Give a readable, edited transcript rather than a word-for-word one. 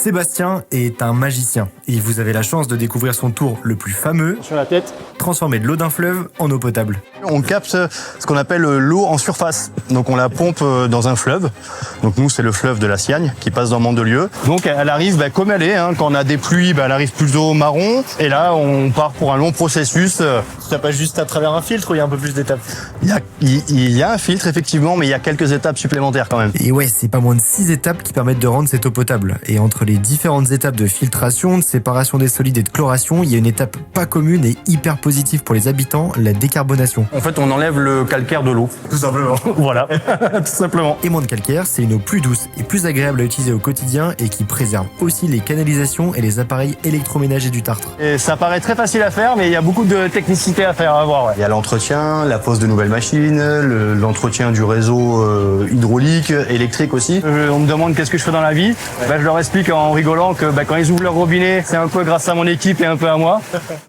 Sébastien est un magicien et vous avez la chance de découvrir son tour le plus fameux, Sur la tête. transformer de l'eau d'un fleuve en eau potable. On capte ce qu'on appelle l'eau en surface. Donc on la pompe dans un fleuve. Donc nous c'est le fleuve de la Siagne qui passe dans Mandelieu. Donc elle arrive comme elle est. Quand on a des pluies, elle arrive plutôt marron. Et là on part pour un long processus. Ça passe juste à travers un filtre ou il y a un peu plus d'étapes? Il y a un filtre effectivement, mais il y a quelques étapes supplémentaires quand même. Et ouais, c'est pas moins de 6 étapes qui permettent de rendre cette eau potable. Et entre les différentes étapes de filtration, de séparation des solides et de chloration, il y a une étape pas commune et hyper positive pour les habitants, la décarbonation. En fait on enlève le calcaire de l'eau. Tout simplement. Voilà, tout simplement. Et moins de calcaire, c'est une eau plus douce et plus agréable à utiliser au quotidien et qui préserve aussi les canalisations et les appareils électroménagers du Tartre. Et ça paraît très facile à faire, mais il y a beaucoup de technicité à faire, à voir. Ouais. Il y a l'entretien, la pose de nouvelles machines, l'entretien du réseau hydraulique, électrique aussi. On me demande qu'est-ce que je fais dans la vie. Je leur explique en rigolant que quand ils ouvrent leur robinet, c'est un peu grâce à mon équipe et un peu à moi.